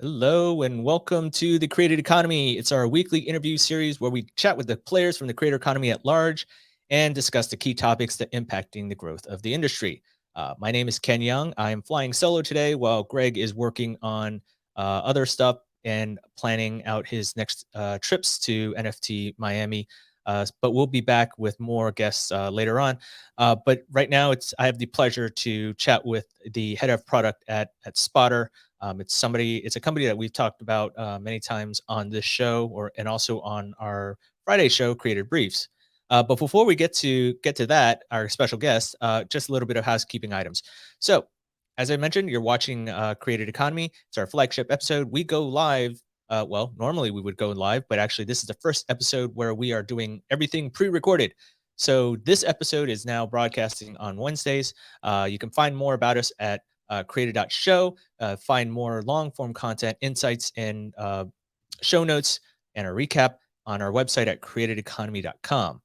Hello and welcome to the Created Economy. It's our weekly interview series where we chat with the players from the creator economy at large and discuss the key topics that impacting the growth of the industry. My name is Ken Yeung. I am flying solo today while Greg is working on other stuff and planning out his next trips to NFT Miami. But we'll be back with more guests later on. But right now, I have the pleasure to chat with the head of product at Spotter. It's a company that we've talked about many times on this show, and also on our Friday show, Created Briefs. But before we get to that, our special guest, just a little bit of housekeeping items. So, as I mentioned, you're watching Created Economy. It's our flagship episode. We go live. Well, normally we would go live, but actually, this is the first episode where we are doing everything pre-recorded. So this episode is now broadcasting on Wednesdays. You can find more about us at created.show. Find more long form content, insights, and show notes and a recap on our website at createdeconomy.com.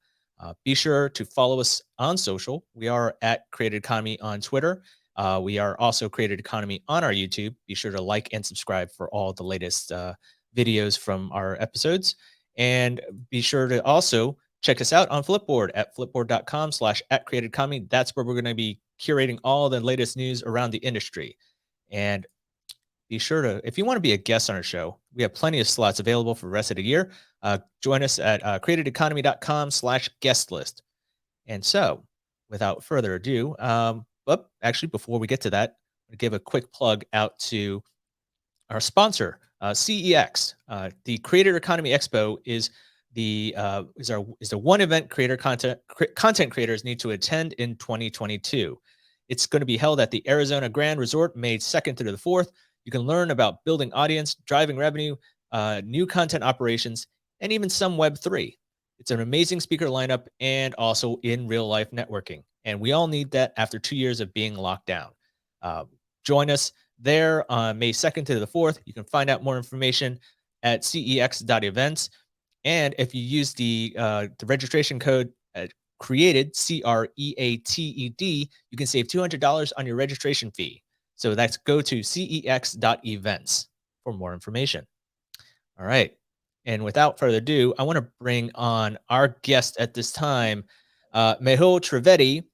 Be sure to follow us on social. We are at Created Economy on Twitter. We are also Created Economy on our YouTube. Be sure to like and subscribe for all the latest videos from our episodes. And be sure to also check us out on Flipboard at flipboard.com/@createdeconomy. That's where we're going to be curating all the latest news around the industry. And be sure to, if you want to be a guest on our show, we have plenty of slots available for the rest of the year. Join us at createdeconomy.com/guest list. And so, without further ado, but actually, before we get to that, I'm going to give a quick plug out to our sponsor, CEX. The Creator Economy Expo is the one event content creators need to attend in 2022. It's going to be held at the Arizona Grand Resort, May 2nd through the 4th. You can learn about building audience, driving revenue, new content operations, and even some Web3. It's an amazing speaker lineup and also in real life networking. And we all need that after 2 years of being locked down. Join us there on May 2nd to the 4th. You can find out more information at cex.events. And if you use the registration code created, CREATED, you can save $200 on your registration fee. So that's go to cex.events for more information. All right. And without further ado, I want to bring on our guest at this time, Mehul Trivedi.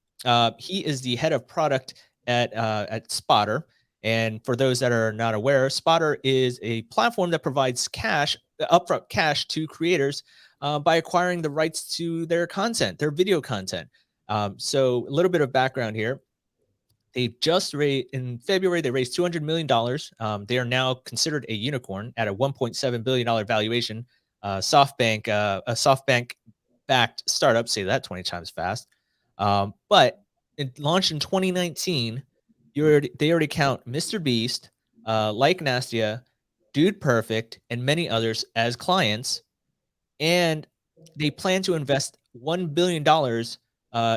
He is the head of product at Spotter. And for those that are not aware, Spotter is a platform that provides upfront cash to creators by acquiring the rights to their content, their video content. So a little bit of background here. They just raised in February. They raised $200 million. They are now considered a unicorn at a $1.7 billion valuation. A SoftBank-backed startup. Say that 20 times fast. But it launched in 2019. They already count Mr. Beast, Like Nastia, Dude Perfect, and many others as clients, and they plan to invest $1 billion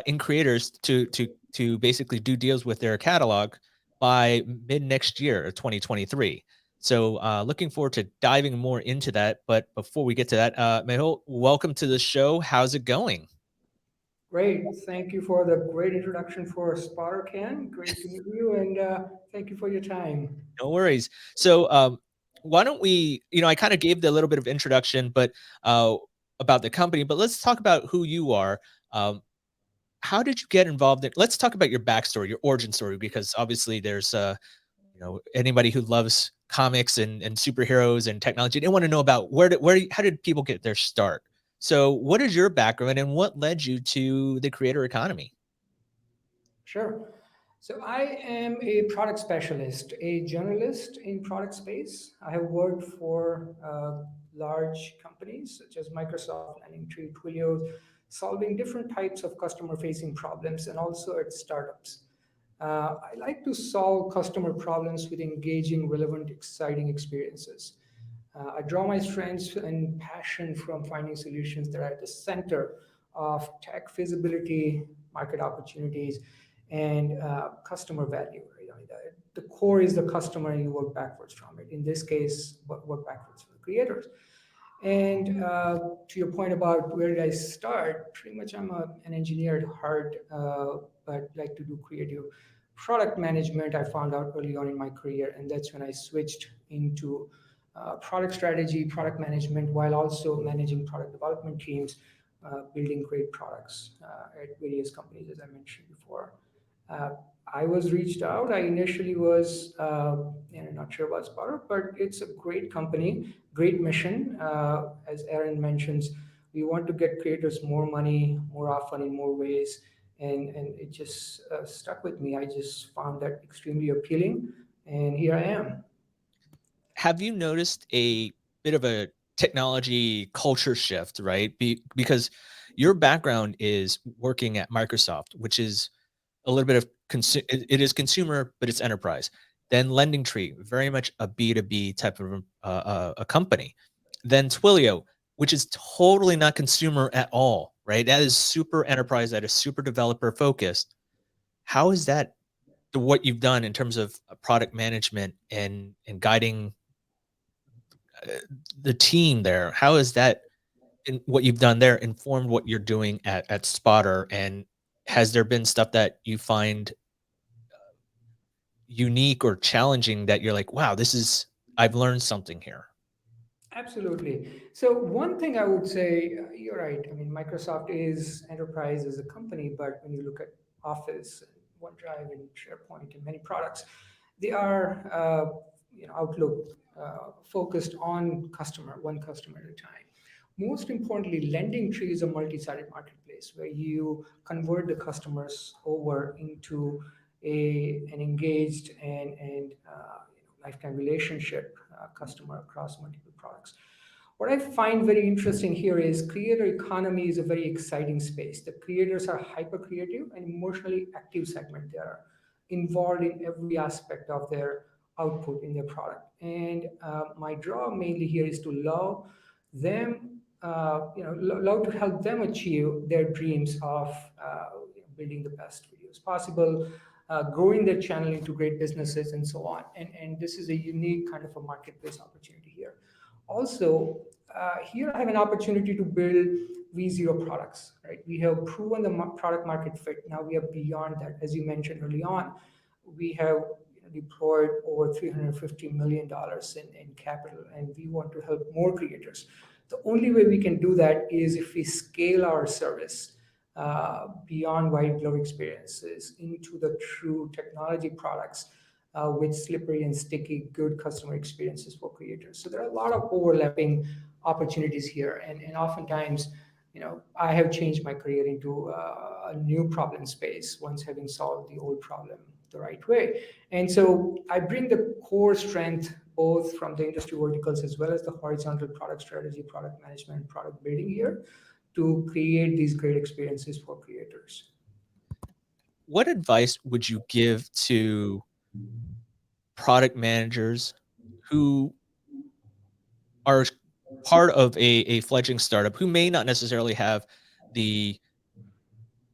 in creators to basically do deals with their catalog by mid next year, 2023. So looking forward to diving more into that. But before we get to that, Mehul, welcome to the show. How's it going? Great. Thank you for the great introduction for Spotter, Ken. Great to meet you, and thank you for your time. No worries. So why don't we, I kind of gave the little bit of introduction, but about the company, but let's talk about who you are. How did you get involved in, let's talk about your backstory, your origin story, because obviously there's anybody who loves comics and superheroes and technology, they want to know about how did people get their start. So what is your background and what led you to the creator economy? Sure. So I am a product specialist, a journalist in product space. I have worked for large companies such as Microsoft, LendingTree, Twilio, solving different types of customer-facing problems, and also at startups. I like to solve customer problems with engaging, relevant, exciting experiences. I draw my strengths and passion from finding solutions that are at the center of tech feasibility, market opportunities, and customer value. Right? I mean, the core is the customer, and you work backwards from it. In this case, work backwards from the creators. And to your point about where did I start, pretty much I'm an engineer at heart, but like to do creative product management I found out early on in my career, and that's when I switched into product strategy, product management, while also managing product development teams, building great products at various companies, as I mentioned before. Uh, I was reached out. I initially was not sure about Spotter, but it's a great company, great mission. As Aaron mentions, we want to get creators more money, more often in more ways, and it just stuck with me. I just found that extremely appealing, and here I am. Have you noticed a bit of a technology culture shift, right? Because your background is working at Microsoft, which is a little bit of it is consumer, but it's enterprise. Then LendingTree, very much a B2B type of a company. Then Twilio, which is totally not consumer at all, right? That is super enterprise, that is super developer focused. How is that what you've done in terms of product management and guiding uh, the team there? How is that in what you've done there informed what you're doing at Spotter? And has there been stuff that you find unique or challenging that you're like, wow, this is I've learned something here? Absolutely. So one thing I would say, you're right. I mean, Microsoft is enterprise as a company, but when you look at Office, OneDrive, and SharePoint, and many products, they are Outlook focused on customer, one customer at a time. Most importantly, LendingTree is a multi-sided marketplace where you convert the customers over into an engaged and lifetime relationship customer across multiple products. What I find very interesting here is creator economy is a very exciting space. The creators are hyper creative and emotionally active segment. They are involved in every aspect of their output in their product. And my draw mainly here is to love them, love to help them achieve their dreams of building the best videos possible, growing their channel into great businesses, and so on. And this is a unique kind of a marketplace opportunity here. Also, here I have an opportunity to build V0 products, right? We have proven the product market fit. Now we are beyond that. As you mentioned early on, we have deployed over $350 million in capital, and we want to help more creators. The only way we can do that is if we scale our service beyond white glove experiences into the true technology products with slippery and sticky, good customer experiences for creators. So there are a lot of overlapping opportunities here, and oftentimes, I have changed my career into a new problem space once having solved the old problem the right way. And so I bring the core strength both from the industry verticals as well as the horizontal product strategy, product management, product building here to create these great experiences for creators. What advice would you give to product managers who are part of a fledgling startup who may not necessarily have the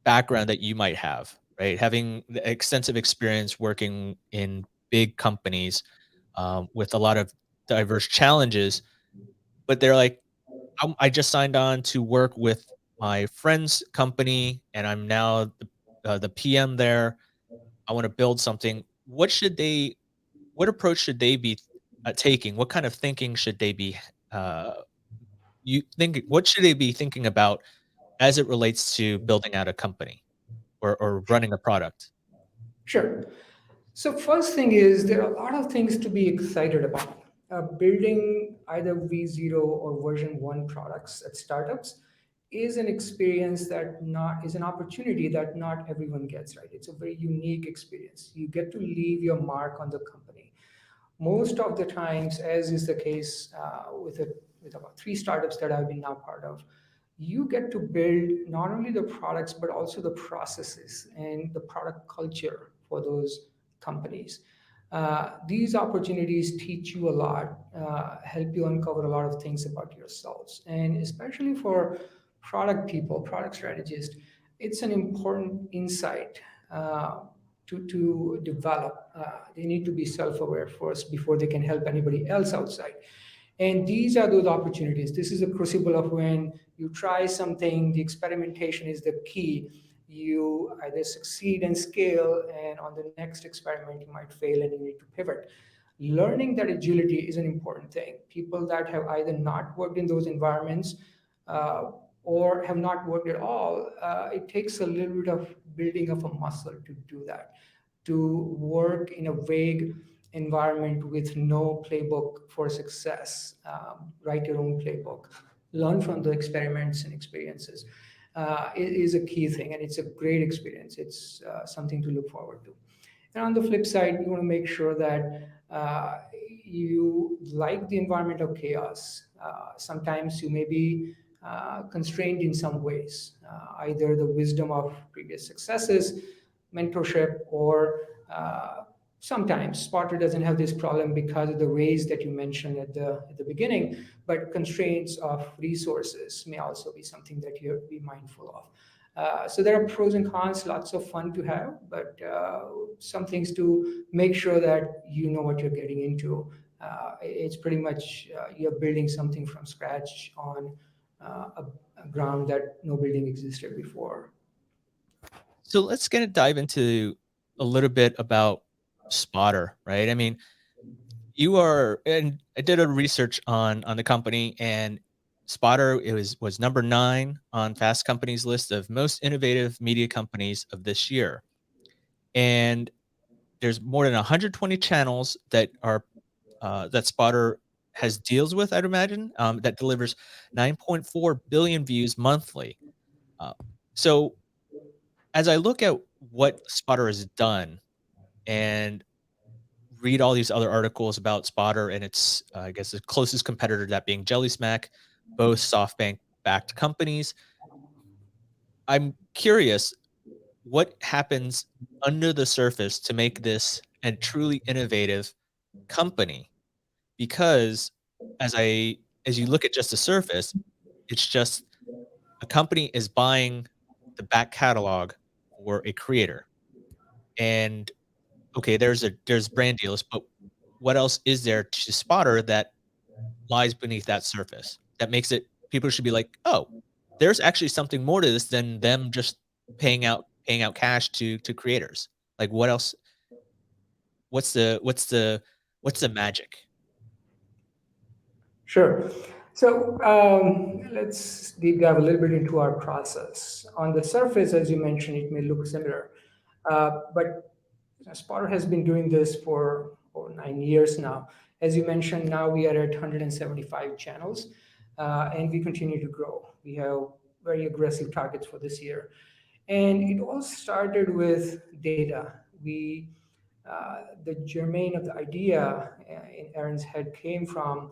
background that you might have, right? Having the extensive experience working in big companies with a lot of diverse challenges, but they're like, I just signed on to work with my friend's company, and I'm now the PM there. I want to build something. What approach should they be taking? What kind of thinking should they be uh, you think? What should they be thinking about as it relates to building out a company or running a product? Sure. So first thing is there are a lot of things to be excited about. Building either V0 or version 1 products at startups is an experience that not is an opportunity that not everyone gets, right. It's a very unique experience. You get to leave your mark on the company. Most of the times, as is the case with about three startups that I've been now part of, you get to build not only the products but also the processes and the product culture for those companies. These opportunities teach you a lot, help you uncover a lot of things about yourselves, and especially for product people, product strategists, it's an important insight to develop. They need to be self-aware first before they can help anybody else outside. And these are those opportunities. This is a crucible of when you try something, the experimentation is the key. You either succeed and scale, and on the next experiment, you might fail and you need to pivot. Learning that agility is an important thing. People that have either not worked in those environments uh, or have not worked at all, it takes a little bit of building of a muscle to do that, to work in a vague environment with no playbook for success. Write your own playbook, learn from the experiments and experiences. It is a key thing, and it's a great experience. It's something to look forward to. And on the flip side, you want to make sure that you like the environment of chaos. Sometimes you may be constrained in some ways, either the wisdom of previous successes, mentorship, or sometimes Spotter doesn't have this problem because of the ways that you mentioned at the beginning, but constraints of resources may also be something that you have to be mindful of. So there are pros and cons, lots of fun to have, but some things to make sure that you know what you're getting into. It's pretty much you're building something from scratch on a ground that no building existed before. So let's get dive into a little bit about Spotter, right? I mean, you are, and I did a research on the company, and Spotter, it was number 9 on Fast Company's list of most innovative media companies of this year. And there's more than 120 channels that are that Spotter has deals with, I'd imagine, that delivers 9.4 billion views monthly. Uh, so as I look at what Spotter has done and read all these other articles about Spotter and its, I guess, the closest competitor, that being Jelly Smack, both SoftBank backed companies. I'm curious what happens under the surface to make this a truly innovative company, because as I as you look at just the surface, it's just a company is buying the back catalog for a creator. And okay, there's brand deals, but what else is there to Spotter that lies beneath that surface that makes it people should be like, "Oh, there's actually something more to this than them just paying out cash to creators." Like, what else? What's the magic? Sure. So let's deep dive a little bit into our process. On the surface, as you mentioned, it may look similar, but Spotter has been doing this for over 9 years now. As you mentioned, now we are at 175 channels, and we continue to grow. We have very aggressive targets for this year. And it all started with data. The germane of the idea in Aaron's head came from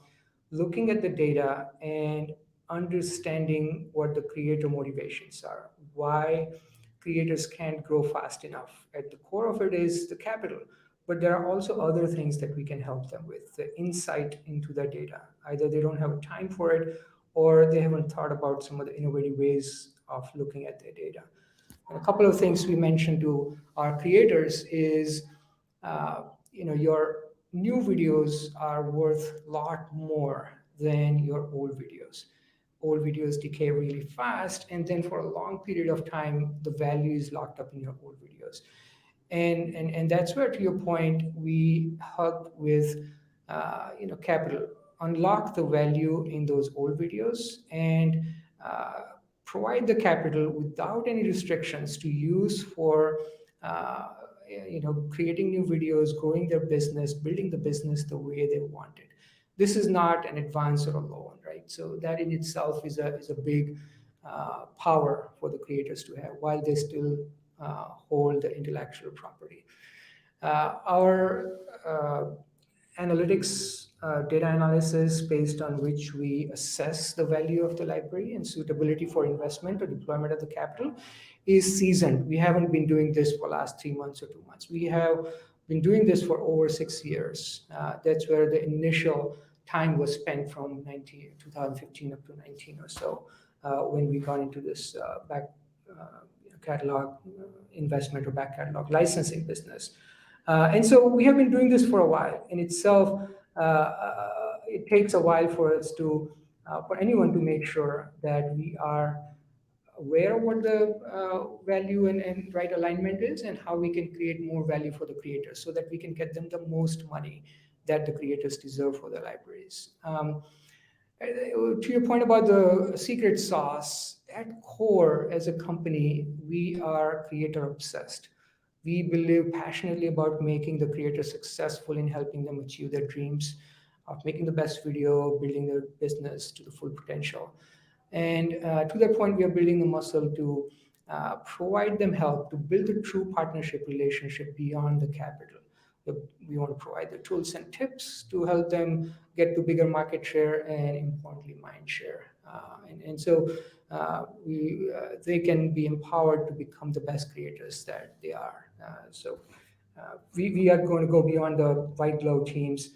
looking at the data and understanding what the creator motivations are, why creators can't grow fast enough. At the core of it is the capital, but there are also other things that we can help them with, the insight into the data. Either they don't have time for it, or they haven't thought about some of the innovative ways of looking at their data. And a couple of things we mentioned to our creators is, your new videos are worth a lot more than your old videos. Old videos decay really fast, and then for a long period of time, the value is locked up in your old videos. And that's where, to your point, we help with capital, unlock the value in those old videos, and uh, provide the capital without any restrictions to use for creating new videos, growing their business, building the business the way they want it. This is not an advance or a loan, right? So that in itself is a big power for the creators to have while they still hold the intellectual property. Our analytics, data analysis based on which we assess the value of the library and suitability for investment or deployment of the capital is seasoned. We haven't been doing this for the last 3 months or 2 months. We have been doing this for over 6 years. That's where the initial time was spent from 2015 up to 19 or so, when we got into this back catalog investment or back catalog licensing business. And so we have been doing this for a while. In itself, it takes a while for us to, for anyone to make sure that we are aware of what the value and right alignment is, and how we can create more value for the creators so that we can get them the most money that the creators deserve for their libraries. To your point about the secret sauce, at core, as a company, we are creator obsessed. We believe passionately about making the creator successful in helping them achieve their dreams of making the best video, building their business to the full potential. And to that point, we are building the muscle to provide them help to build a true partnership relationship beyond the capital. We want to provide the tools and tips to help them get to bigger market share and, importantly, mind share. And so they can be empowered to become the best creators that they are. We are going to go beyond the white glove teams,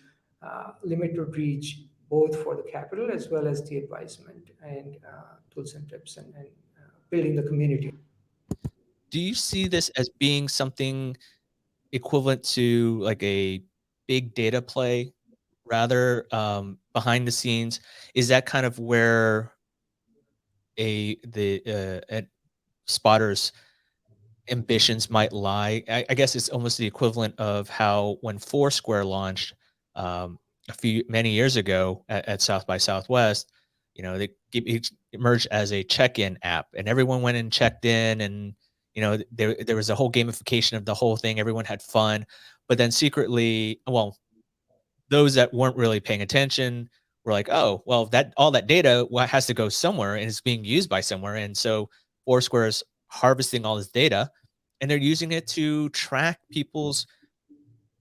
limited reach, both for the capital as well as the advisement and tools and tips and building the community. Do you see this as being something equivalent to like a big data play rather, behind the scenes? Is that kind of where at Spotter's ambitions might lie? I guess it's almost the equivalent of how when Foursquare launched, a few many years ago at South by Southwest, it emerged as a check-in app, and everyone went and checked in, and there was a whole gamification of the whole thing. Everyone had fun, but then secretly, well, those that weren't really paying attention were like, "Oh, well, that all that data has to go somewhere and it's being used by somewhere." And so Foursquare is harvesting all this data and they're using it to track people's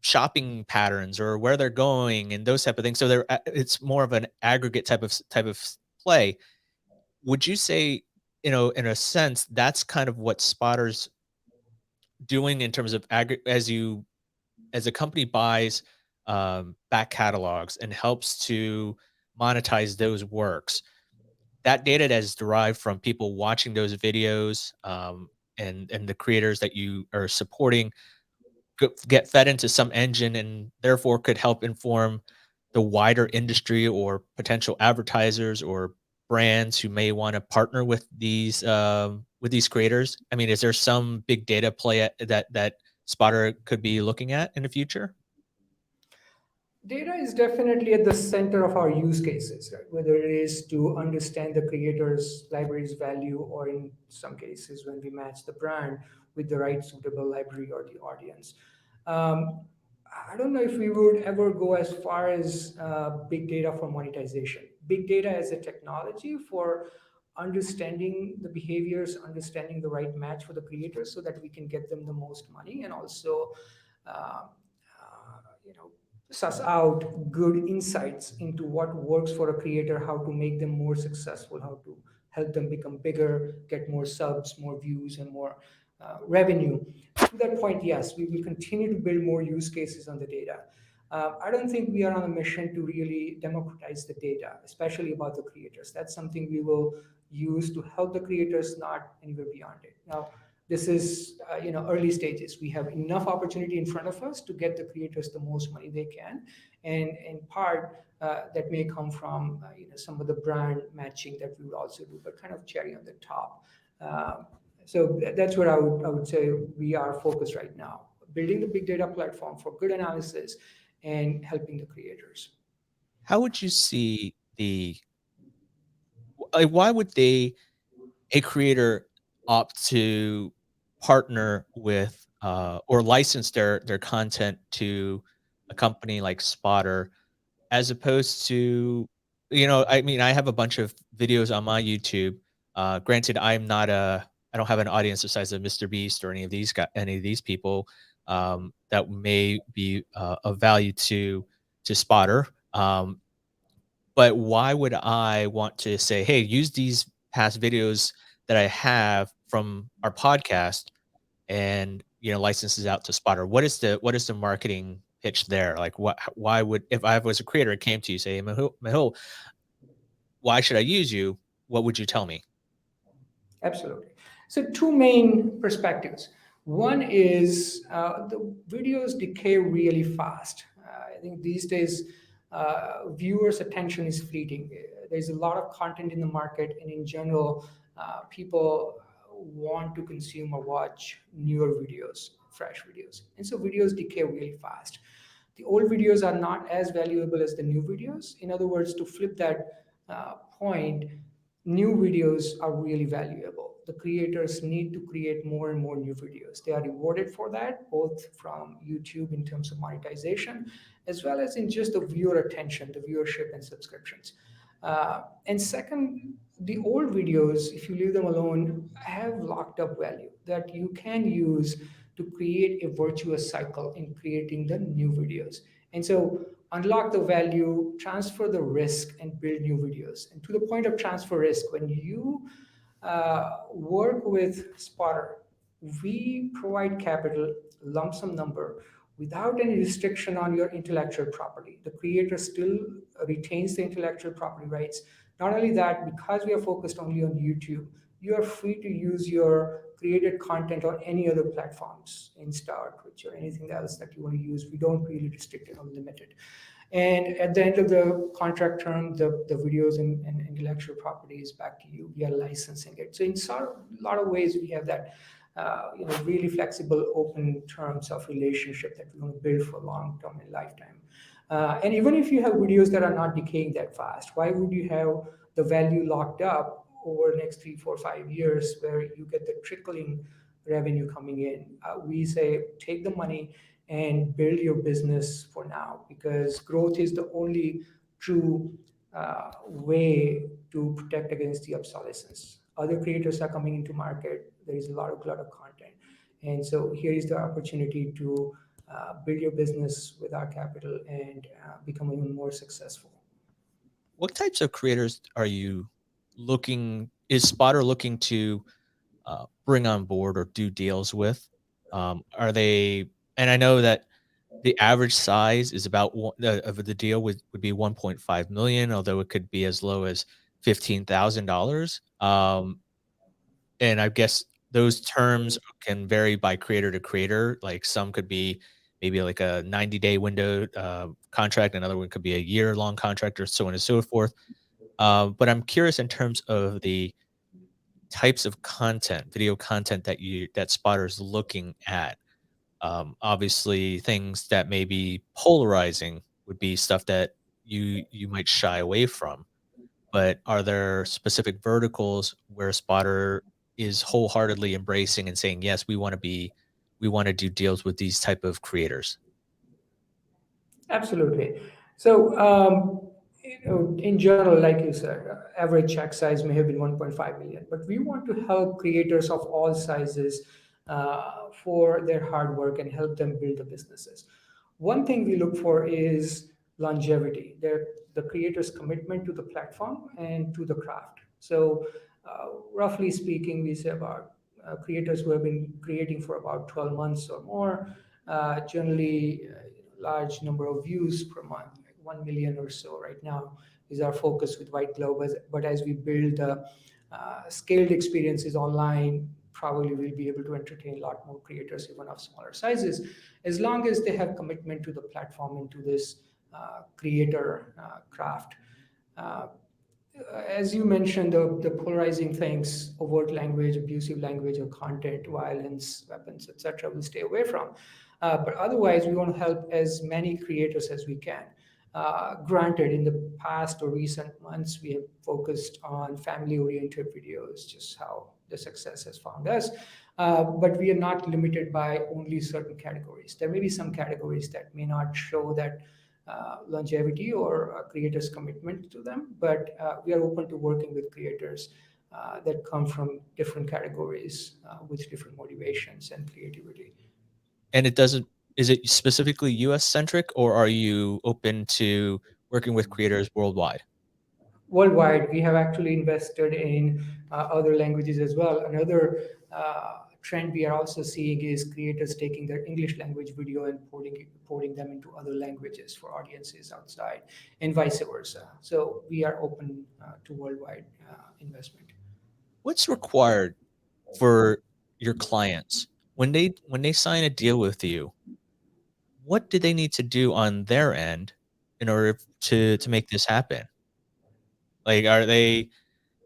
shopping patterns or where they're going and those type of things. So it's more of an aggregate type of play. Would you say, in a sense, that's kind of what Spotter's doing in terms of as a company buys back catalogs and helps to monetize those works, that data that is derived from people watching those videos, and the creators that you are supporting get fed into some engine and therefore could help inform the wider industry or potential advertisers or brands who may want to partner with these creators. I mean, is there some big data play that Spotter could be looking at in the future? Data is definitely at the center of our use cases, right? Whether it is to understand the creator's library's value, or in some cases, when we match the brand with the right suitable library or the audience. Um, I don't know if we would ever go as far as big data for monetization. Big data as a technology for understanding the behaviors, understanding the right match for the creators so that we can get them the most money, and also uh, you know, suss out good insights into what works for a creator, how to make them more successful, how to help them become bigger, get more subs, more views, and more revenue. To that point, yes, we will continue to build more use cases on the data. I don't think we are on a mission to really democratize the data, especially about the creators. That's something we will use to help the creators, not anywhere beyond it. Now, this is early stages. We have enough opportunity in front of us to get the creators the most money they can, and in part that may come from some of the brand matching that we would also do, but kind of cherry on the top. Um, that's where I would say we are focused right now, building the big data platform for good analysis and helping the creators. How would you see why would a creator opt to partner with, or license their content to a company like Spotter as opposed to, I mean, I have a bunch of videos on my YouTube. Granted, I don't have an audience the size of Mr. Beast or any of these people, that may be of value to Spotter. But why would I want to say, "Hey, use these past videos that I have from our podcast and, licenses out to Spotter?" What is the marketing pitch there? Like, why would if I was a creator, it came to you, say, "Mehul, why should I use you?" What would you tell me? Absolutely. So, two main perspectives. One is the videos decay really fast. I think these days, viewers' attention is fleeting. There's a lot of content in the market, and in general, People want to consume or watch newer videos, fresh videos, and so videos decay really fast. The old videos are not as valuable as the new videos. In other words, to flip that point, new videos are really valuable. The creators need to create more and more new videos. They are rewarded for that, both from YouTube in terms of monetization, as well as in just the viewer attention, the viewership and subscriptions. And second, the old videos, if you leave them alone, have locked up value that you can use to create a virtuous cycle in creating the new videos. And so unlock the value, transfer the risk, and build new videos. And to the point of transfer risk, when you work with Spotter, we provide capital, lump sum number, without any restriction on your intellectual property. The creator still retains the intellectual property rights. Not only that, because we are focused only on YouTube, you are free to use your created content on any other platforms, Insta or Twitch or anything else that you want to use. We don't really restrict it or limit it. And at the end of the contract term, the videos and intellectual property is back to you. We are licensing it. So in a lot of ways, we have that really flexible, open terms of relationship that we want to build for long term and lifetime. And even if you have videos that are not decaying that fast, why would you have the value locked up over the next 3, 4, 5 years where you get the trickling revenue coming in? We say take the money and build your business for now, because growth is the only true way to protect against the obsolescence. Other creators are coming into market. There is a lot of content, and so here is the opportunity to build your business with our capital and become even more successful. What types of creators are you is Spotter looking to bring on board or do deals with? Are they, and I know that the average size is about of the deal would be 1.5 million, although it could be as low as $15,000. And I guess those terms can vary by creator to creator. Like some could be maybe like a 90-day window contract, another one could be a year-long contract, or so on and so forth. But I'm curious in terms of the types of content, video content that Spotter's looking at. Obviously, things that may be polarizing would be stuff that you might shy away from. But are there specific verticals where Spotter is wholeheartedly embracing and saying, "Yes, we wanna do deals with these type of creators"? Absolutely. So, in general, like you said, average check size may have been 1.5 million, but we want to help creators of all sizes for their hard work and help them build the businesses. One thing we look for is longevity, the creator's commitment to the platform and to the craft. So, roughly speaking, we say about creators who have been creating for about 12 months or more, generally large number of views per month, like 1 million or so right now is our focus with White Glove. But as we build scaled experiences online, probably we'll be able to entertain a lot more creators, even of smaller sizes, as long as they have commitment to the platform and to this creator craft. Uh, as you mentioned, the polarizing things, overt language, abusive language, or content, violence, weapons, etc., we'll stay away from. But otherwise, we want to help as many creators as we can. Granted, in the past or recent months, we have focused on family-oriented videos, just how the success has found us. But we are not limited by only certain categories. There may be some categories that may not show that longevity or creators' commitment to them, but we are open to working with creators that come from different categories with different motivations and creativity. And it doesn't is it specifically US centric, or are you open to working with creators worldwide? Worldwide, we have actually invested in other languages as well. Another trend we are also seeing is creators taking their English language video and porting them into other languages for audiences outside, and vice versa. So we are open to worldwide investment. What's required for your clients when they sign a deal with you? What do they need to do on their end in order to make this happen? Like, are they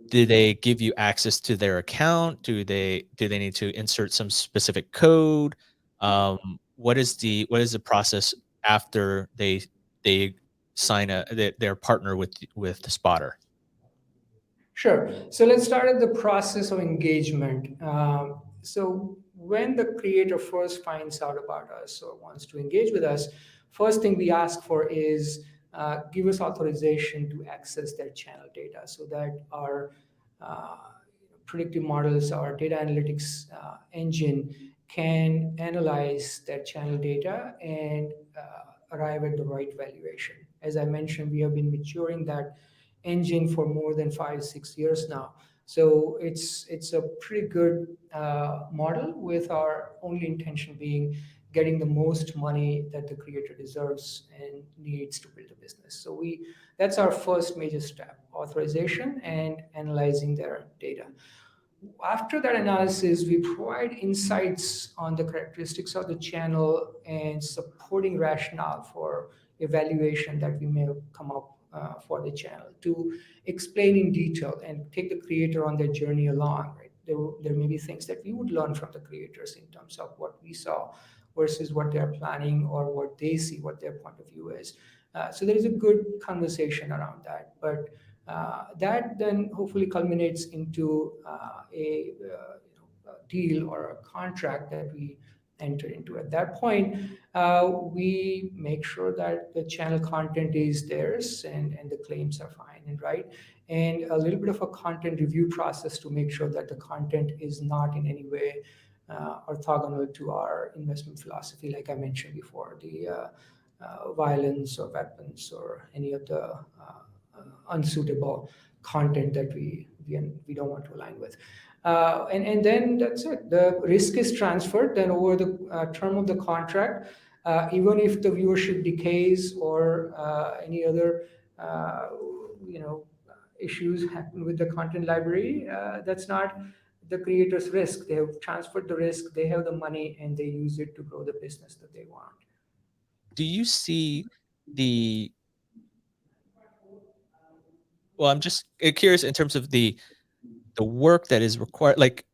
Do they give you access to their account? Do they need to insert some specific code? What is the process after they sign their partner with the spotter? Sure. So let's start at the process of engagement. So when the creator first finds out about us or wants to engage with us, first thing we ask for is give us authorization to access their channel data so that our uh, predictive models, our data analytics engine can analyze that channel data and arrive at the right valuation. As I mentioned, we have been maturing that engine for more than 5 6 years now. So it's a pretty good model, with our only intention being getting the most money that the creator deserves and needs to build a business. So we that's our first major step: authorization and analyzing their data. After that analysis, we provide insights on the characteristics of the channel and supporting rationale for evaluation that we may come up for the channel to explain in detail and take the creator on their journey along. Right? There may be things that we would learn from the creators in terms of what we saw versus what they're planning or what they see, what their point of view is. So there is a good conversation around that. But that then hopefully culminates into a deal or a contract that we enter into. At that point, we make sure that the channel content is theirs and the claims are fine and right, and a little bit of a content review process to make sure that the content is not in any way orthogonal to our investment philosophy, like I mentioned before, the violence or weapons or any of the unsuitable content that we don't want to align with. And then that's it. The risk is transferred. Then over the term of the contract, even if the viewership decays or any other uh, you know issues happen with the content library, that's not the creator's risk. They have transferred the risk. They have the money and they use it to grow the business that they want. Do you see the well, I'm just curious in terms of the work that is required. Like,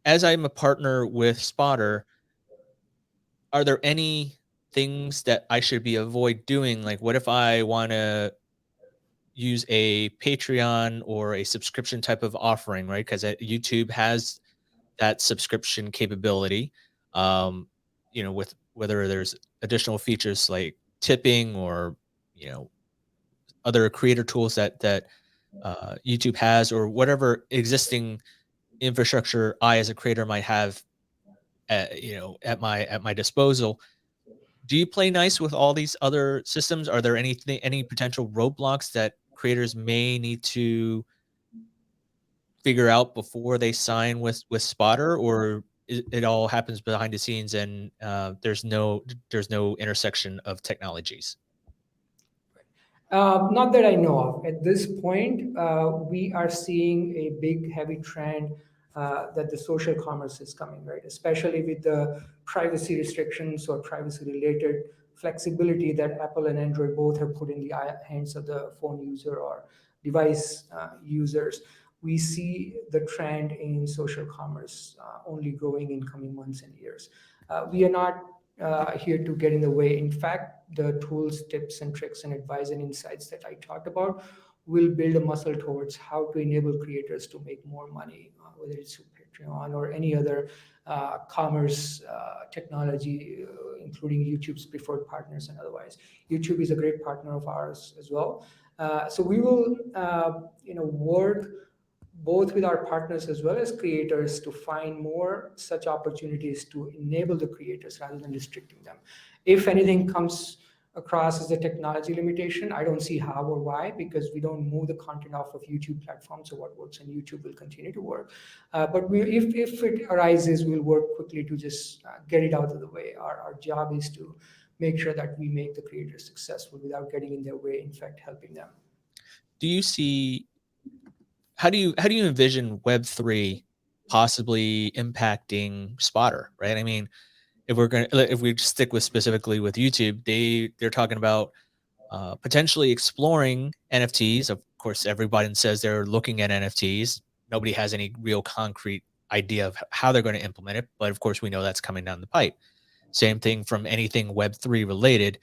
as I'm a partner with Spotter, are there any things that I should be avoid doing? Like, what if I want to use a Patreon or a subscription type of offering, right? Because YouTube has that subscription capability. Um, with whether there's additional features like tipping or you know other creator tools that YouTube has, or whatever existing infrastructure I as a creator might have at my disposal. Do you play nice with all these other systems? Are there any potential roadblocks that creators may need to figure out before they sign with Spotter, or it all happens behind the scenes and there's no intersection of technologies? Not that I know of. At this point, we are seeing a big, heavy trend that the social commerce is coming, right? Especially with the privacy restrictions or privacy-related flexibility that Apple and Android both have put in the hands of the phone user or device users. We see the trend in social commerce only growing in coming months and years. We are not here to get in the way. In fact, the tools, tips, and tricks, and advice and insights that I talked about will build a muscle towards how to enable creators to make more money, whether it's through Patreon or any other commerce technology, including YouTube's preferred partners and otherwise. YouTube is a great partner of ours as well. So we will, work both with our partners as well as creators to find more such opportunities to enable the creators rather than restricting them. If anything comes across as a technology limitation, I don't see how or why, because we don't move the content off of YouTube platform. So what works on YouTube will continue to work. But if it arises, we'll work quickly to just get it out of the way. Our job is to make sure that we make the creators successful without getting in their way, in fact, helping them. Do you see how do you envision Web3 possibly impacting Spotter, right? I mean, if we stick with specifically with YouTube, they're talking about potentially exploring NFTs of Of course, everybody says they're looking at NFTs. Nobody has any real concrete idea of how they're going to implement it, but of course, we know that's coming down the pipe. Same thing from anything Web3 related.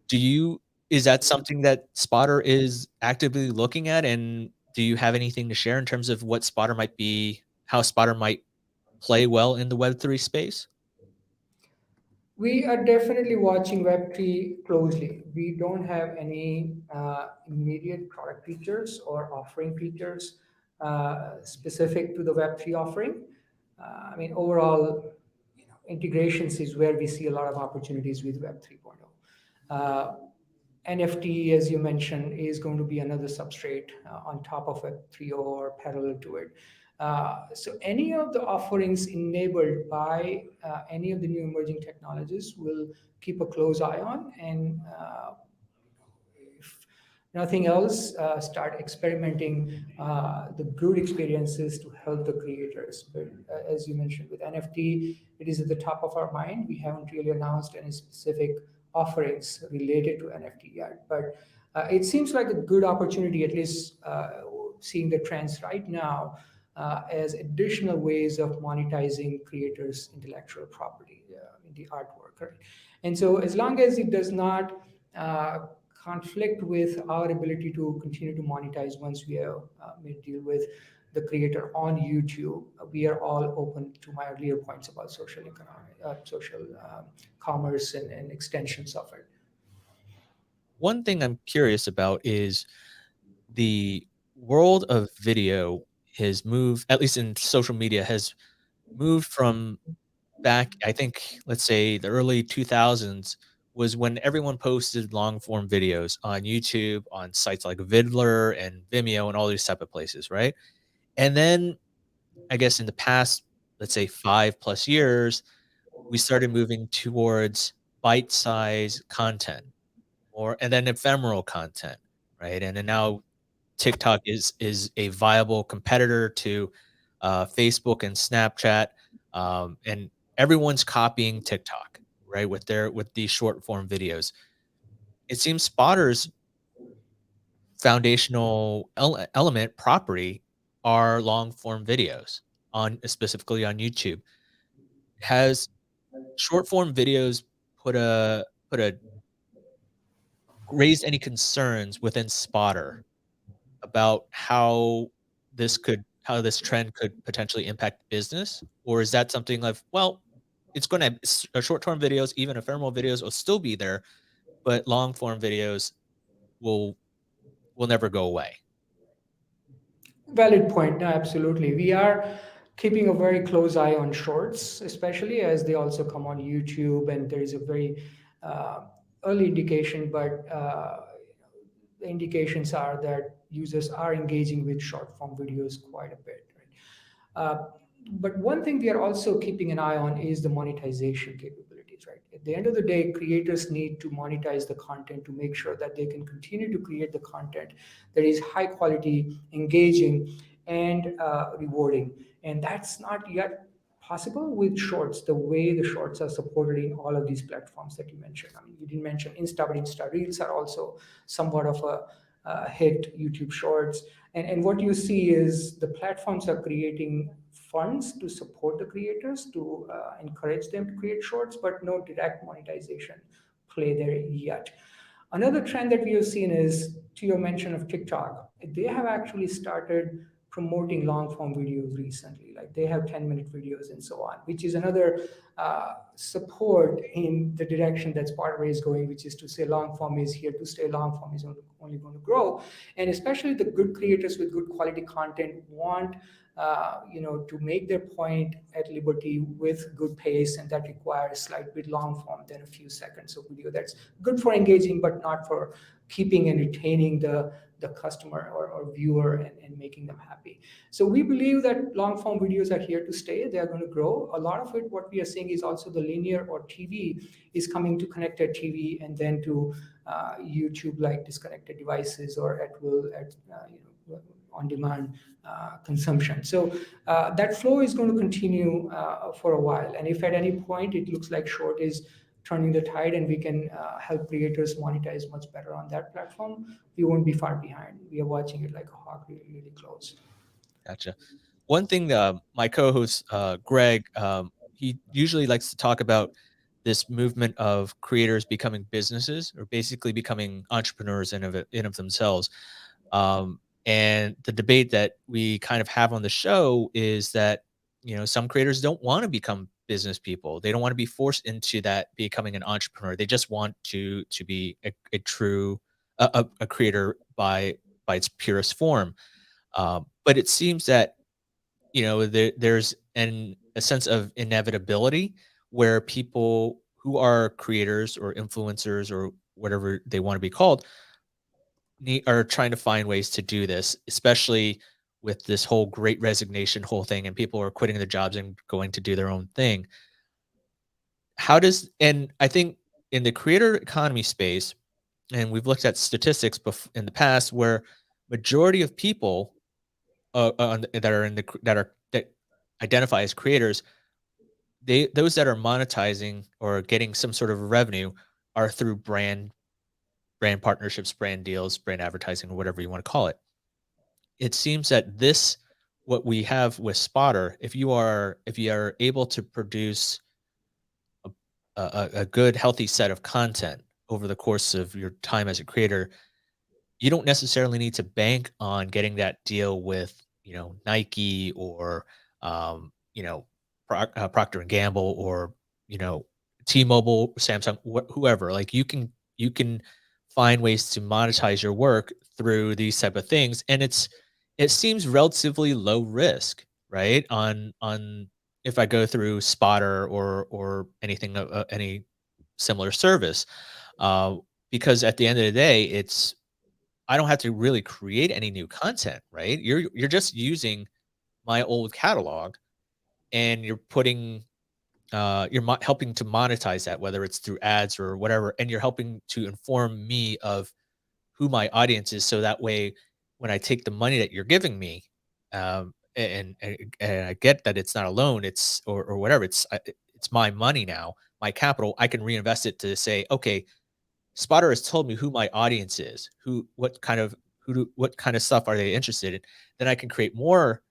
Do you Is that something that Spotter is actively looking at, and do you have anything to share in terms of what Spotter might be how Spotter might play well in the Web3 space? We are definitely watching Web3 closely. We don't have any immediate product features or offering features specific to the Web3 offering. I mean, overall, integrations is where we see a lot of opportunities with Web 3.0. Uh, NFT, as you mentioned, is going to be another substrate on top of Web 3.0 or parallel to it. So any of the offerings enabled by any of the new emerging technologies will keep a close eye on, and if nothing else, start experimenting the good experiences to help the creators. But as you mentioned, with NFT, it is at the top of our mind. We haven't really announced any specific offerings related to NFT yet, but it seems like a good opportunity, at least seeing the trends right now, as additional ways of monetizing creators' intellectual property, in the artwork. Right? And so, as long as it does not conflict with our ability to continue to monetize once we have made deal with the creator on YouTube, we are all open to my earlier points about social economy, social commerce, and extensions of it. One thing I'm curious about is the world of video has moved, at least in social media, has moved from back, I think, let's say the early 2000s was when everyone posted long form videos on YouTube, on sites like Vidler and Vimeo and all these type of places, right? And then I guess in the past, let's say 5 plus years, we started moving towards bite size content or and then ephemeral content, right? And then now TikTok is a viable competitor to Facebook and Snapchat, and everyone's copying TikTok, right? With these short form videos. It seems Spotter's foundational element property are long form videos on specifically on YouTube. Has short form videos put a raised any concerns within Spotter about how this trend could potentially impact business? Or is that something like, well, it's gonna short term videos, even ephemeral videos will still be there, but long form videos will will never go away? Valid point. No, absolutely. We are keeping a very close eye on shorts, especially as they also come on YouTube, and there is a very uh, early indication, but the indications are that users are engaging with short form videos quite a bit. Right? But one thing we are also keeping an eye on is the monetization capabilities, right? At the end of the day, creators need to monetize the content to make sure that they can continue to create the content that is high quality, engaging, and rewarding. And that's not yet possible with shorts, the way the shorts are supported in all of these platforms that you mentioned. I mean, you didn't mention Insta, but Insta Reels are also somewhat of a hit, YouTube Shorts. And what you see is the platforms are creating funds to support the creators, to encourage them to create shorts, but no direct monetization play there yet. Another trend that we have seen is, to your mention of TikTok, they have actually started promoting long form videos recently. Like they have 10-minute videos and so on, which is another support in the direction that Spotify is going, which is to say long form is here to stay, long form is only going to grow. And especially the good creators with good quality content want to make their point at liberty with good pace, and that requires slight bit long form than a few seconds of video. That's good for engaging, but not for keeping and retaining the customer or viewer, and making them happy. So we believe that long form videos are here to stay. They are going to grow. A lot of it, what we are seeing is also the linear or TV is coming to connected TV and then to YouTube like disconnected devices or at will at on demand consumption. So that flow is going to continue for a while. And if at any point it looks like short is turning the tide, and we can help creators monetize much better on that platform, we won't be far behind. We are watching it like a hawk, really, really close. Gotcha. One thing, my co-host Greg, he usually likes to talk about this movement of creators becoming businesses or basically becoming entrepreneurs in of themselves. And the debate that we kind of have on the show is that some creators don't want to become business people. They don't want to be forced into that becoming an entrepreneur. They just want to be a true a creator by its purest form. But it seems that there's a sense of inevitability where people who are creators or influencers or whatever they want to be called are trying to find ways to do this, especially with this whole great resignation whole thing and people are quitting their jobs and going to do their own thing. And I think in the creator economy space, and we've looked at statistics in the past where majority of people that are in that identify as creators, those that are monetizing or getting some sort of revenue are through brand partnerships, brand deals, brand advertising, or whatever you want to call it. It seems that this what we have with Spotter, if you are able to produce a, a good healthy set of content over the course of your time as a creator, you don't necessarily need to bank on getting that deal with Nike or Procter and Gamble or you know T-Mobile, Samsung, whoever. Like you can find ways to monetize your work through these type of things, and it seems relatively low risk, right? On if I go through Spotter or anything any similar service, uh, because at the end of the day, I don't have to really create any new content, right? You're just using my old catalog and you're putting helping to monetize that, whether it's through ads or whatever, and you're helping to inform me of who my audience is, so that way when I take the money that you're giving me, and I get that it's not a loan, it's or whatever, it's my money now, my capital. I can reinvest it to say, okay, Spotter has told me who my audience is, what kind of stuff are they interested in. Then I can create more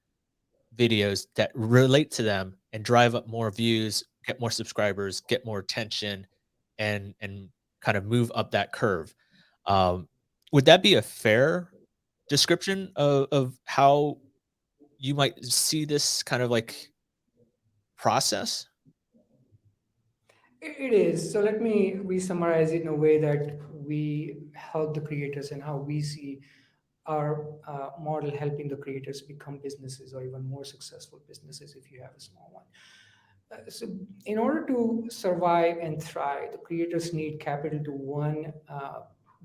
videos that relate to them and drive up more views, get more subscribers, get more attention, and kind of move up that curve. Um, would that be a fair description of how you might see this kind of like process? It is. So let me re-summarize it in a way that we help the creators and how we see our model helping the creators become businesses or even more successful businesses if you have a small one. So, in order to survive and thrive, the creators need capital to one,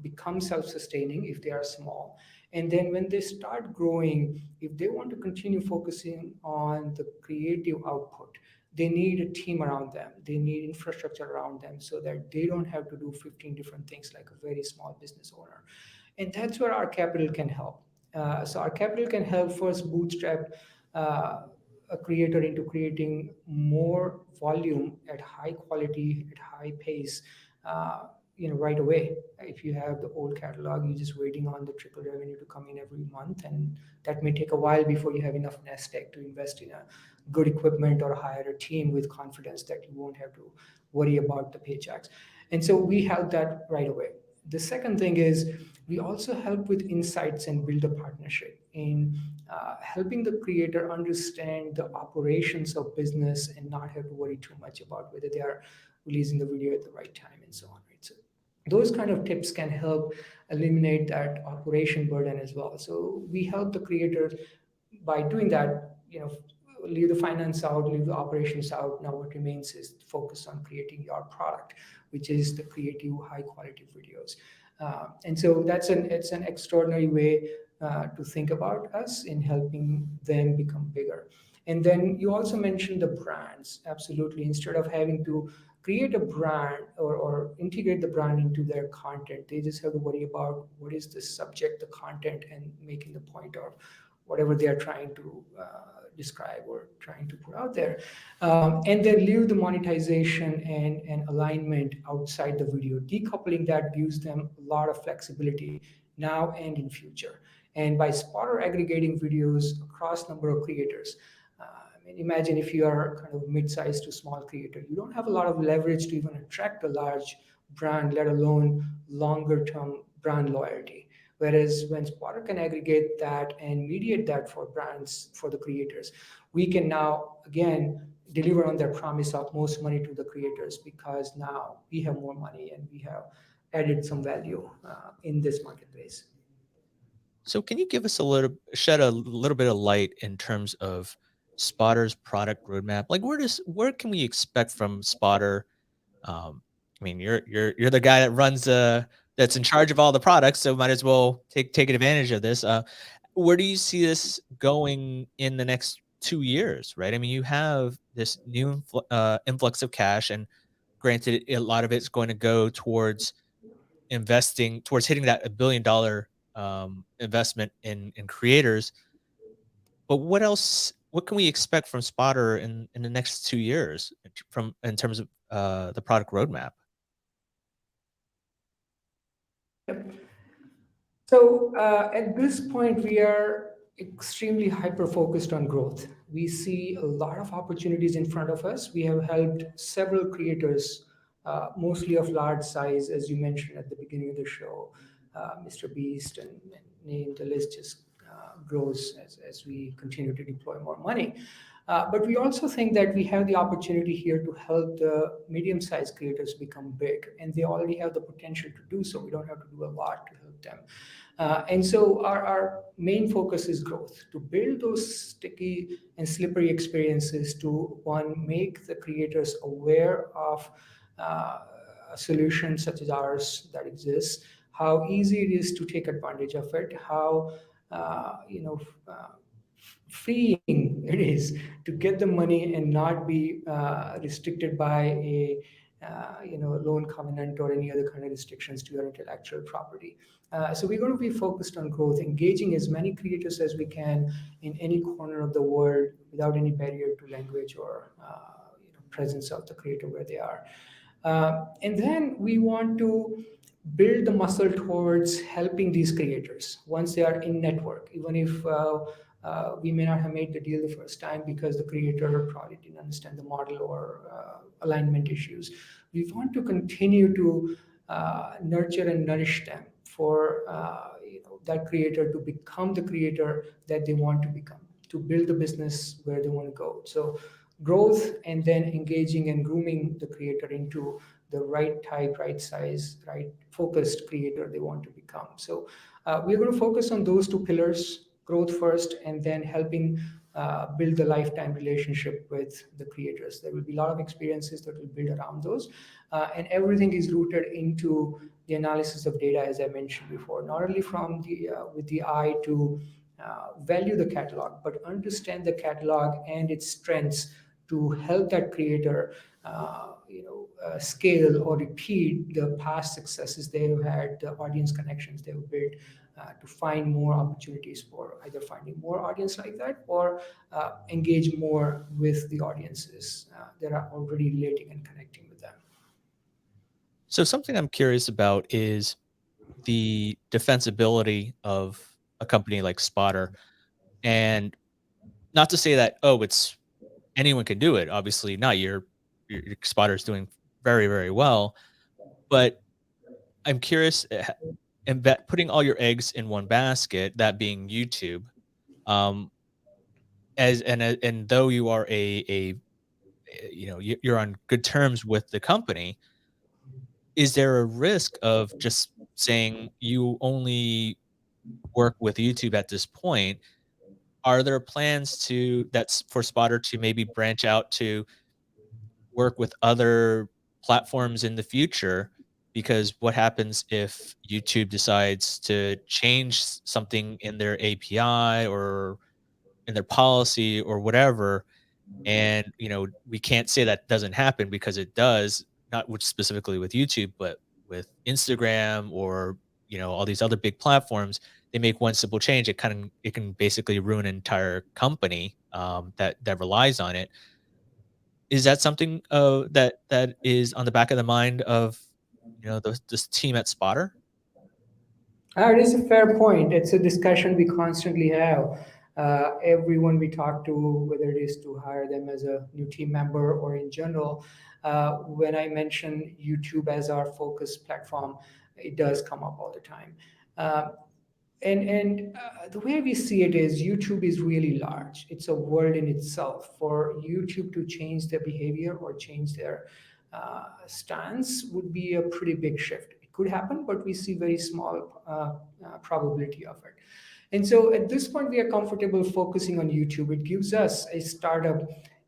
become self sustaining if they are small. And then, when they start growing, if they want to continue focusing on the creative output, they need a team around them. They need infrastructure around them so that they don't have to do 15 different things like a very small business owner. And that's where our capital can help. So our capital can help first bootstrap uh, a creator into creating more volume at high quality, at high pace, uh, right away. If you have the old catalog, you're just waiting on the trickle revenue to come in every month, and that may take a while before you have enough nest egg to invest in a good equipment or hire a team with confidence that you won't have to worry about the paychecks. And so we help that right away. The second thing is we also help with insights and build a partnership in helping the creator understand the operations of business and not have to worry too much about whether they are releasing the video at the right time and so on. Right? So those kind of tips can help eliminate that operation burden as well. So we help the creators by doing that, leave the finance out, leave the operations out. Now what remains is focus on creating your product, which is the creative, high quality videos. And so it's an extraordinary way to think about us in helping them become bigger. And then you also mentioned the brands. Absolutely. Instead of having to create a brand or integrate the brand into their content, they just have to worry about what is the subject, the content, and making the point of whatever they are trying to describe or trying to put out there. And then leave the monetization and alignment outside the video. Decoupling that gives them a lot of flexibility now and in future. And by Spotter aggregating videos across number of creators, I mean, imagine if you are kind of mid-sized to small creator, you don't have a lot of leverage to even attract a large brand, let alone longer-term brand loyalty. Whereas when Spotter can aggregate that and mediate that for brands, for the creators, we can now again deliver on their promise of most money to the creators because now we have more money and we have added some value in this marketplace. So can you give us shed a little bit of light in terms of Spotter's product roadmap? Like where can we expect from Spotter? I mean, you're the guy that runs that's in charge of all the products, so might as well take advantage of this. Where do you see this going in the next 2 years? Right? I mean, you have this new influx of cash, and granted, a lot of it's going to go towards investing towards hitting that $1 billion investment in creators. But what else? What can we expect from Spotter in the next 2 years from in terms of the product roadmap? Yep. So at this point, we are extremely hyper focused on growth. We see a lot of opportunities in front of us. We have helped several creators, mostly of large size, as you mentioned at the beginning of the show, Mr. Beast and name the list just grows as we continue to deploy more money. But we also think that we have the opportunity here to help the medium-sized creators become big, and they already have the potential to do so. We don't have to do a lot to help them. And so our main focus is growth, to build those sticky and slippery experiences to, one, make the creators aware of a solution such as ours that exists, how easy it is to take advantage of it, how uh, you know, uh, freeing it is to get the money and not be restricted by a loan covenant or any other kind of restrictions to your intellectual property. So we're going to be focused on growth, engaging as many creators as we can in any corner of the world without any barrier to language or presence of the creator where they are. And then we want to build the muscle towards helping these creators once they are in network, even if we may not have made the deal the first time because the creator probably didn't understand the model or alignment issues. We want to continue to nurture and nourish them for that creator to become the creator that they want to become, to build the business where they want to go. So growth and then engaging and grooming the creator into the right type, right size, right focused creator they want to become. So we're going to focus on those two pillars, growth first, and then helping build the lifetime relationship with the creators. There will be a lot of experiences that will build around those. And everything is rooted into the analysis of data, as I mentioned before, not only from the with the eye to value the catalog, but understand the catalog and its strengths to help that creator scale or repeat the past successes they've had, the audience connections they've built, to find more opportunities for either finding more audience like that or engage more with the audiences that are already relating and connecting with them. So something I'm curious about is the defensibility of a company like Spotter, and not to say that, oh, it's anyone can do it. Obviously not. Your Spotter is doing very, very well, but I'm curious, and bet putting all your eggs in one basket, that being YouTube, um, and though you are you're on good terms with the company, is there a risk of just saying you only work with YouTube at this point? Are there plans that's for Spotter to maybe branch out to work with other platforms in the future? Because what happens if YouTube decides to change something in their API or in their policy or whatever? And, we can't say that doesn't happen because it does, not which specifically with YouTube, but with Instagram or, all these other big platforms. They make one simple change. It can basically ruin an entire company. that relies on it. Is that something that is on the back of the mind of this team at Spotter? It is a fair point. It's a discussion we constantly have. Everyone we talk to, whether it is to hire them as a new team member or in general, when I mention YouTube as our focus platform, it does come up all the time. Uh, and the way we see it is YouTube is really large. It's a world in itself. For YouTube to change their behavior or change their stance would be a pretty big shift. It could happen, but we see very small probability of it. And so at this point, we are comfortable focusing on YouTube. It gives us a startup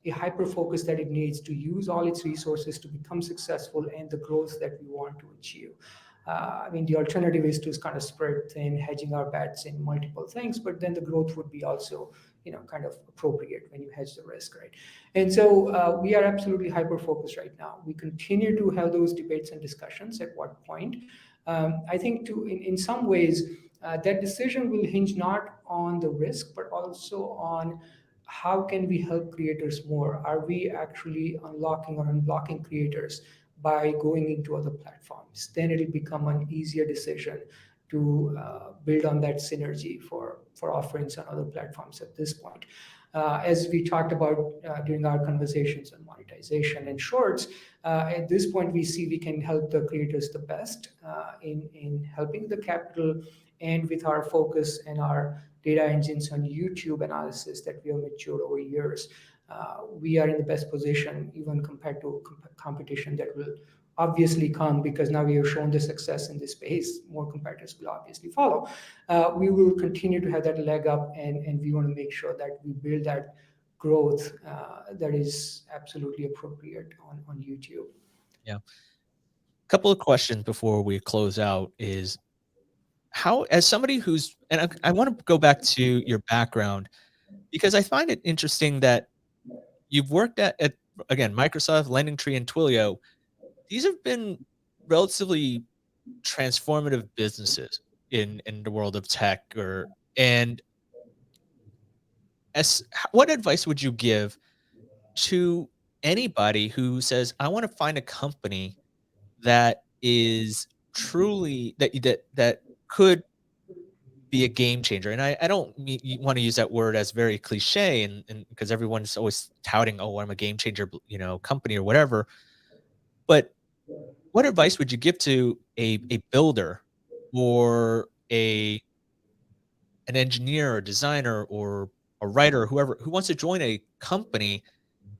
a hyper focus that it needs to use all its resources to become successful and the growth that we want to achieve. I mean, the alternative is to kind of spread thin, hedging our bets in multiple things, but then the growth would be also, kind of appropriate when you hedge the risk, right? And so we are absolutely hyper focused right now. We continue to have those debates and discussions. At what point? I think in some ways, that decision will hinge not on the risk, but also on how can we help creators more? Are we actually unlocking or unblocking creators by going into other platforms? Then it'll become an easier decision to build on that synergy for offerings on other platforms at this point. As we talked about during our conversations on monetization and shorts, at this point we see we can help the creators the best in helping the capital, and with our focus and our data engines on YouTube analysis that we have matured over years, we are in the best position even compared to competition that will obviously come because now we have shown the success in this space. More competitors will obviously follow. We will continue to have that leg up, and we want to make sure that we build that growth that is absolutely appropriate on YouTube. Yeah. Couple of questions before we close out is how, as somebody who's, and I want to go back to your background because I find it interesting that you've worked at again, Microsoft, LendingTree, and Twilio. These have been relatively transformative businesses in the world of tech. Or and what advice would you give to anybody who says, I want to find a company that is truly that could be a game changer? And I don't want to use that word as very cliche, and because everyone's always touting, oh, I'm a game changer, company or whatever. But what advice would you give to a builder or an engineer or designer or a writer, whoever who wants to join a company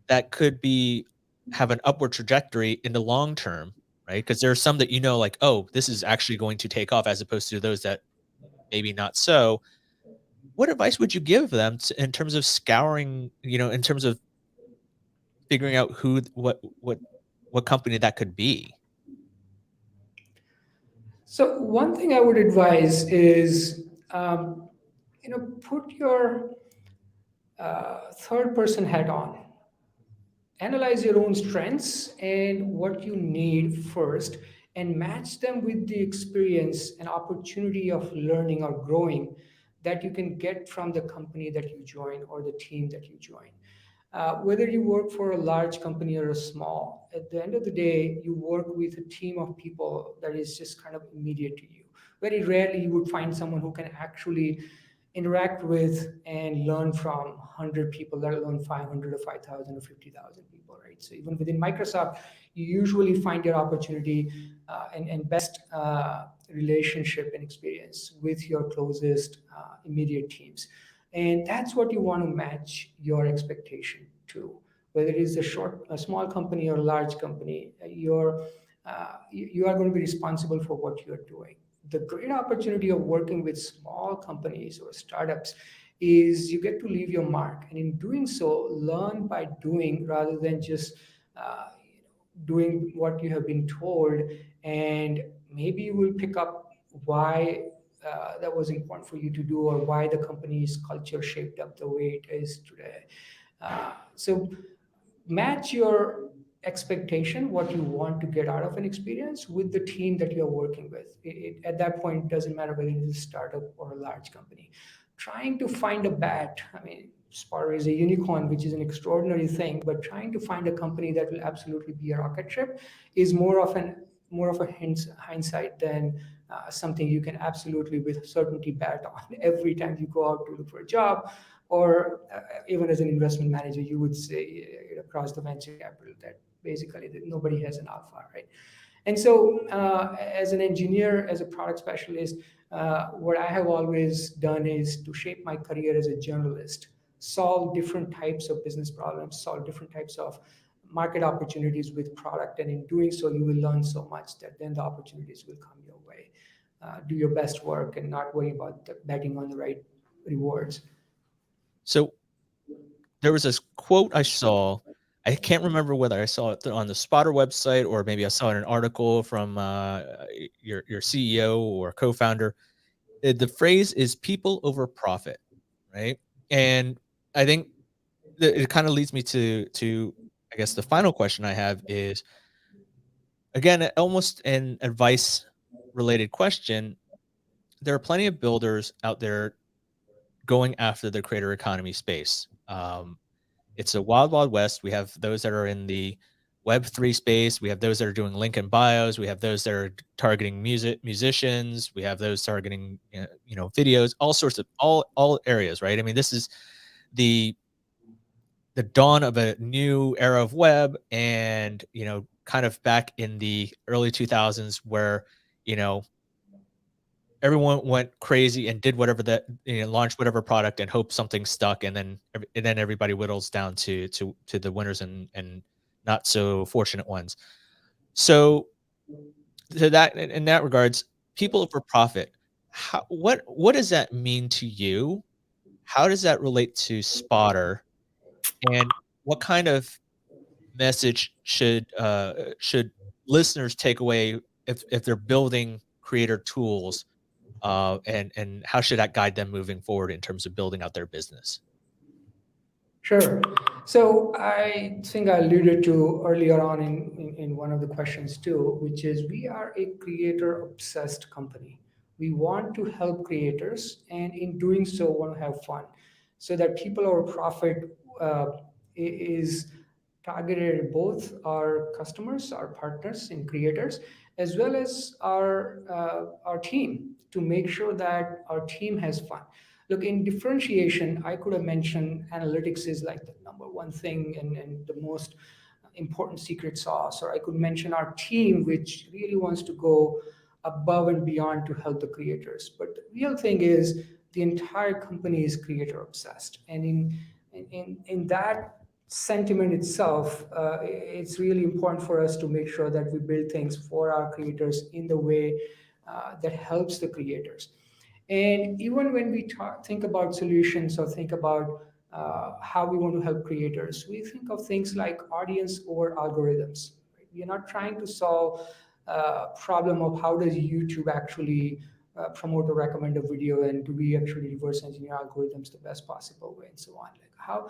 that could be have an upward trajectory in the long term, right? Because there are some that like, oh, this is actually going to take off, as opposed to those that maybe not so. What advice would you give them in terms of scouring, in terms of figuring out what company that could be? So one thing I would advise is, put your third person hat on. Analyze your own strengths and what you need first, and match them with the experience and opportunity of learning or growing that you can get from the company that you join or the team that you join. Whether you work for a large company or a small, at the end of the day, you work with a team of people that is just kind of immediate to you. Very rarely you would find someone who can actually interact with and learn from 100 people, let alone 500 or 5,000 or 50,000 people, right? So even within Microsoft, you usually find your opportunity and best relationship and experience with your closest immediate teams. And that's what you want to match your expectation to. Whether it is a small company or a large company, you are going to be responsible for what you're doing. The great opportunity of working with small companies or startups is you get to leave your mark, and in doing so, learn by doing rather than just doing what you have been told. And maybe you will pick up why that was important for you to do, or why the company's culture shaped up the way it is today. So match your expectation, what you want to get out of an experience, with the team that you're working with. At that point, it doesn't matter whether it is a startup or a large company. trying to find a bat. I mean, Spotter is a unicorn, which is an extraordinary thing, but trying to find a company that will absolutely be a rocket ship is more of a hindsight than something you can absolutely with certainty bet on every time you go out to look for a job, or even as an investment manager, you would say across the venture capital that basically that nobody has an alpha, right? And so, as an engineer, as a product specialist, what I have always done is to shape my career as a generalist, solve different types of business problems, solve different types of market opportunities with product. And in doing so, you will learn so much that then the opportunities will come your way. Do your best work and not worry about betting on the right rewards. So there was this quote I saw. I can't remember whether I saw it on the Spotter website or maybe I saw it in an article from your CEO or co-founder. The phrase is "people over profit," right? And I think that it kind of leads me to I guess the final question I have is again almost an advice related question. There are plenty of builders out there going after the creator economy space. It's a wild, wild west. We have those that are in the Web3 space. We have those that are doing link in bios. We have those that are targeting musicians. We have those targeting, videos, all sorts of all areas, right? I mean, this is the the dawn of a new era of web, and kind of back in the early 2000s, where you know everyone went crazy and did whatever that launched whatever product and hope something stuck, and then everybody whittles down to the winners and not so fortunate ones. So to that in that regards, people for profit. What does that mean to you? How does that relate to Spotter? And what kind of message should listeners take away if they're building creator tools, and how should that guide them moving forward in terms of building out their business? Sure. So I think I alluded to earlier on in one of the questions too, which is we are a creator obsessed company. We want to help creators, and in doing so, want to have fun, so that people or profit is targeted at both our customers, our partners and creators, as well as our team, to make sure that our team has fun. Look, in differentiation, I could have mentioned analytics is like the number one thing and the most important secret sauce, or I could mention our team, which really wants to go above and beyond to help the creators. But the real thing is the entire company is creator obsessed. And in that sentiment itself, it's really important for us to make sure that we build things for our creators in the way that helps the creators. And even when we think about solutions or think about how we want to help creators, we think of things like audience over algorithms. Right? We are not trying to solve a problem of how does YouTube actually promote or recommend a video, and do we actually reverse engineer algorithms the best possible way, and so on. Like how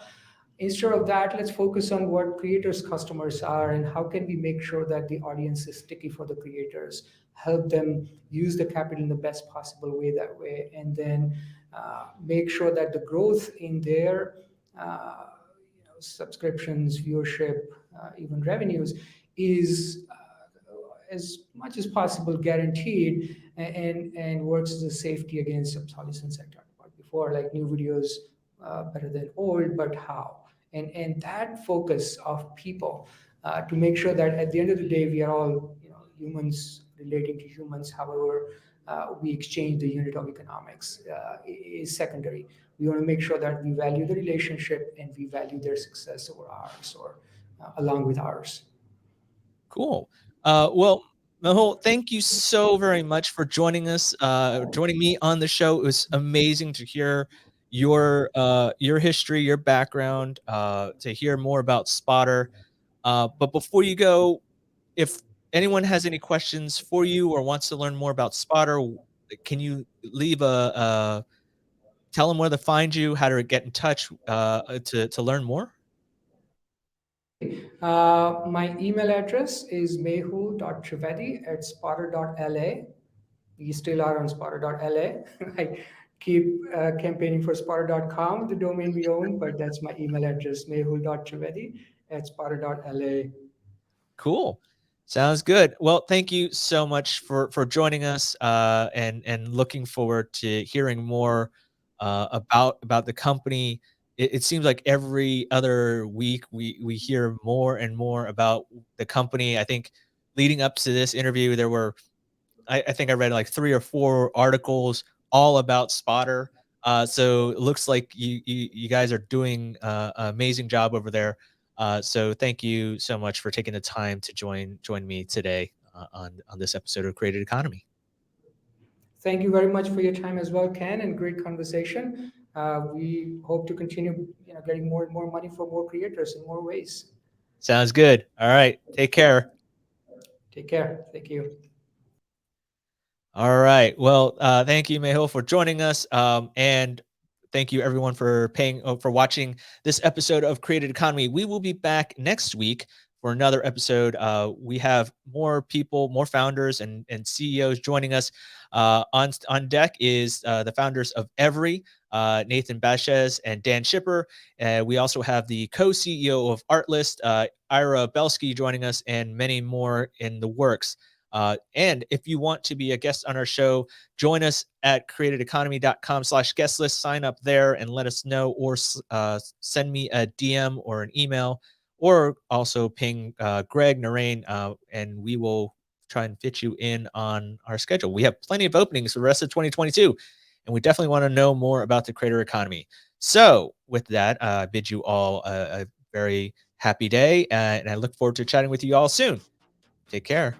instead of that, let's focus on what creators customers are and how can we make sure that the audience is sticky for the creators, help them use the capital in the best possible way that way, and then make sure that the growth in their subscriptions, viewership, even revenues is as much as possible guaranteed, and works as a safety against obsolescence I talked about before, like new videos better than old, but how? And that focus of people, to make sure that at the end of the day we are all humans relating to humans. However, we exchange the unit of economics is secondary. We want to make sure that we value the relationship and we value their success over ours, or along with ours. Cool. Well, Mehul, thank you so very much for joining us, joining me on the show. It was amazing to hear your history, your background, to hear more about Spotter. But before you go, if anyone has any questions for you or wants to learn more about Spotter, can you leave tell them where to find you, how to get in touch, to learn more? Absolutely. My email address is mehul.trivedi@spotter.la. We still are on spotter.la. Right? keep campaigning for spotter.com, the domain we own, but that's my email address, mehul.trivedi@spotter.la. Cool. Sounds good. Well, thank you so much for joining us, and looking forward to hearing more about the company. It seems like every other week we hear more and more about the company. I think leading up to this interview, there were I think I read like 3 or 4 articles all about Spotter. So it looks like you guys are doing an amazing job over there. So thank you so much for taking the time to join me today on this episode of Created Economy. Thank you very much for your time as well, Ken, and great conversation. We hope to continue, getting more and more money for more creators in more ways. Sounds good. All right. Take care. Take care. Thank you. All right. Well, thank you, Mehul, for joining us, and thank you everyone for watching this episode of Created Economy. We will be back next week for another episode. We have more people, more founders and CEOs joining us. On deck is the founders of Every, Nathan Bashez and Dan Shipper. We also have the co-CEO of Artlist, Ira Belsky, joining us, and many more in the works. And if you want to be a guest on our show, join us at createdeconomy.com/guest list. Sign up there and let us know, or send me a DM or an email, or also ping Greg Narain, and we will try and fit you in on our schedule. We have plenty of openings for the rest of 2022, and we definitely want to know more about the creator economy. So with that, I bid you all a very happy day, and I look forward to chatting with you all soon. Take care.